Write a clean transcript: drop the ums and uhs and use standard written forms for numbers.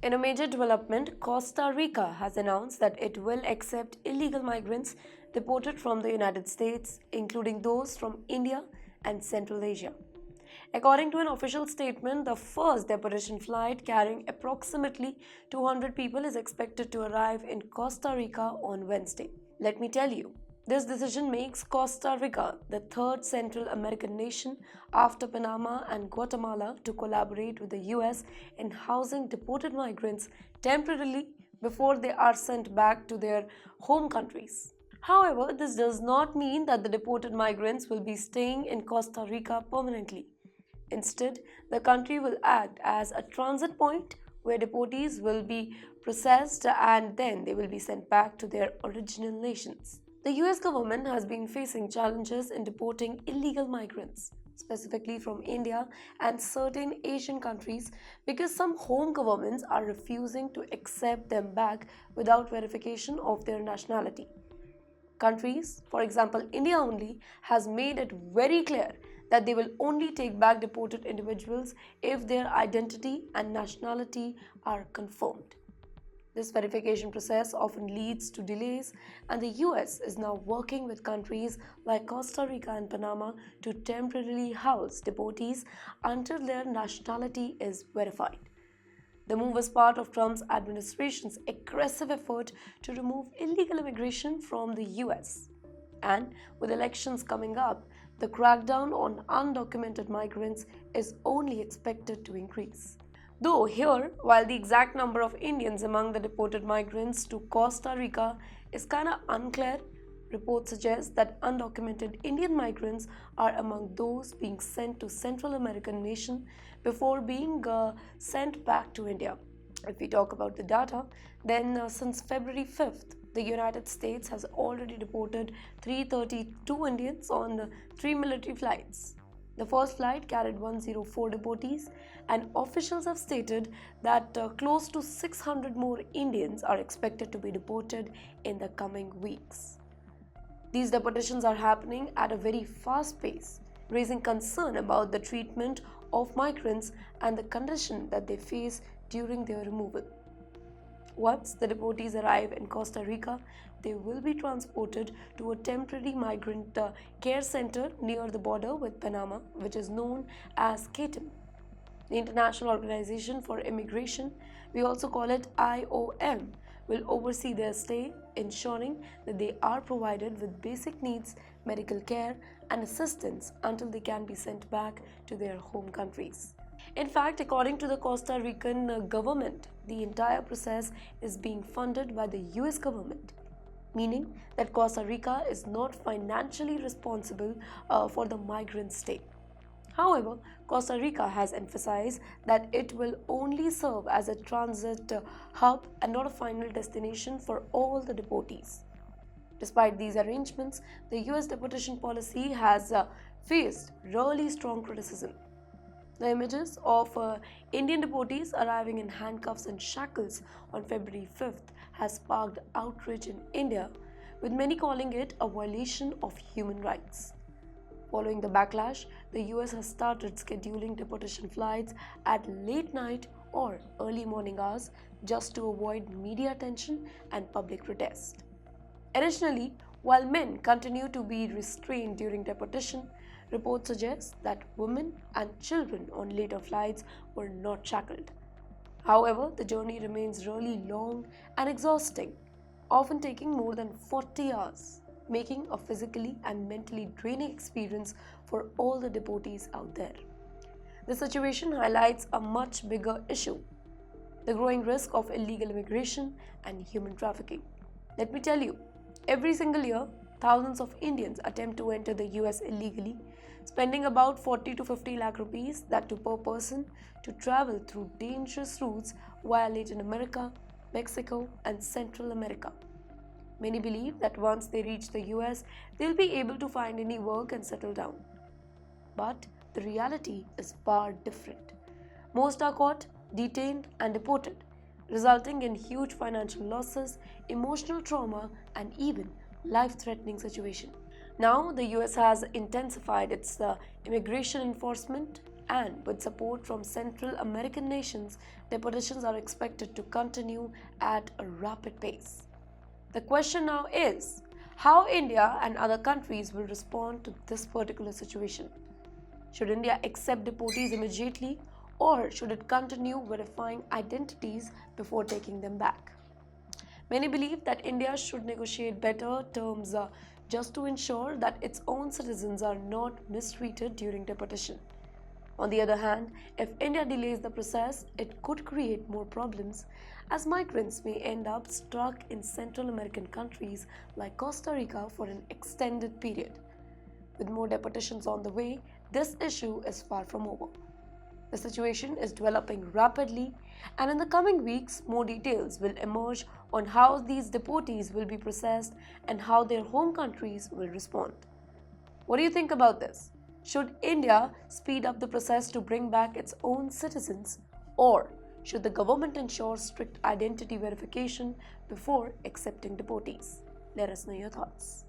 In a major development, Costa Rica has announced that it will accept illegal migrants deported from the United States, including those from India and Central Asia. According to an official statement, the first deportation flight carrying approximately 200 people is expected to arrive in Costa Rica on Wednesday. Let me tell you, this decision makes Costa Rica the third Central American nation after Panama and Guatemala to collaborate with the US in housing deported migrants temporarily before they are sent back to their home countries. However, this does not mean that the deported migrants will be staying in Costa Rica permanently. Instead, the country will act as a transit point where deportees will be processed and then they will be sent back to their original nations. The US government has been facing challenges in deporting illegal migrants, specifically from India and certain Asian countries, because some home governments are refusing to accept them back without verification of their nationality. Countries, for example India only, has made it very clear that they will only take back deported individuals if their identity and nationality are confirmed. This verification process often leads to delays, and the US is now working with countries like Costa Rica and Panama to temporarily house deportees until their nationality is verified. The move is part of Trump's administration's aggressive effort to remove illegal immigration from the US. And with elections coming up, the crackdown on undocumented migrants is only expected to increase. Though here, while the exact number of Indians among the deported migrants to Costa Rica is kinda unclear, reports suggest that undocumented Indian migrants are among those being sent to Central American nation before being sent back to India. If we talk about the data, then since February 5th, the United States has already deported 332 Indians on 3 military flights. The first flight carried 104 deportees, and officials have stated that close to 600 more Indians are expected to be deported in the coming weeks. These deportations are happening at a very fast pace, raising concern about the treatment of migrants and the condition that they face during their removal. Once the deportees arrive in Costa Rica, they will be transported to a temporary migrant care center near the border with Panama, which is known as CATIM. The International Organization for Immigration, we also call it IOM, will oversee their stay, ensuring that they are provided with basic needs, medical care, and assistance until they can be sent back to their home countries. In fact, according to the Costa Rican government, the entire process is being funded by the US government, meaning that Costa Rica is not financially responsible for the migrant stay. However, Costa Rica has emphasized that it will only serve as a transit hub and not a final destination for all the deportees. Despite these arrangements, the US deportation policy has faced really strong criticism. The images of Indian deportees arriving in handcuffs and shackles on February 5th has sparked outrage in India, with many calling it a violation of human rights. Following the backlash, the US has started scheduling deportation flights at late night or early morning hours just to avoid media attention and public protest. Additionally, while men continue to be restrained during deportation, reports suggest that women and children on later flights were not shackled. However, the journey remains really long and exhausting, often taking more than 40 hours, making a physically and mentally draining experience for all the deportees out there. The situation highlights a much bigger issue: the growing risk of illegal immigration and human trafficking. Let me tell you, every single year, thousands of Indians attempt to enter the US illegally, spending about 40 to 50 lakh rupees, that too per person, to travel through dangerous routes via Latin America, Mexico, and Central America. Many believe that once they reach the US, they'll be able to find any work and settle down. But the reality is far different. Most are caught, detained, and deported, resulting in huge financial losses, emotional trauma, and even life-threatening situation. Now, the US has intensified its immigration enforcement, and with support from Central American nations, deportations are expected to continue at a rapid pace. The question now is how India and other countries will respond to this particular situation. Should India accept deportees immediately, or should it continue verifying identities before taking them back? Many believe that India should negotiate better terms just to ensure that its own citizens are not mistreated during deportation. On the other hand, if India delays the process, it could create more problems as migrants may end up stuck in Central American countries like Costa Rica for an extended period. With more deportations on the way, this issue is far from over. The situation is developing rapidly, and in the coming weeks, more details will emerge on how these deportees will be processed and how their home countries will respond. What do you think about this? Should India speed up the process to bring back its own citizens, or should the government ensure strict identity verification before accepting deportees? Let us know your thoughts.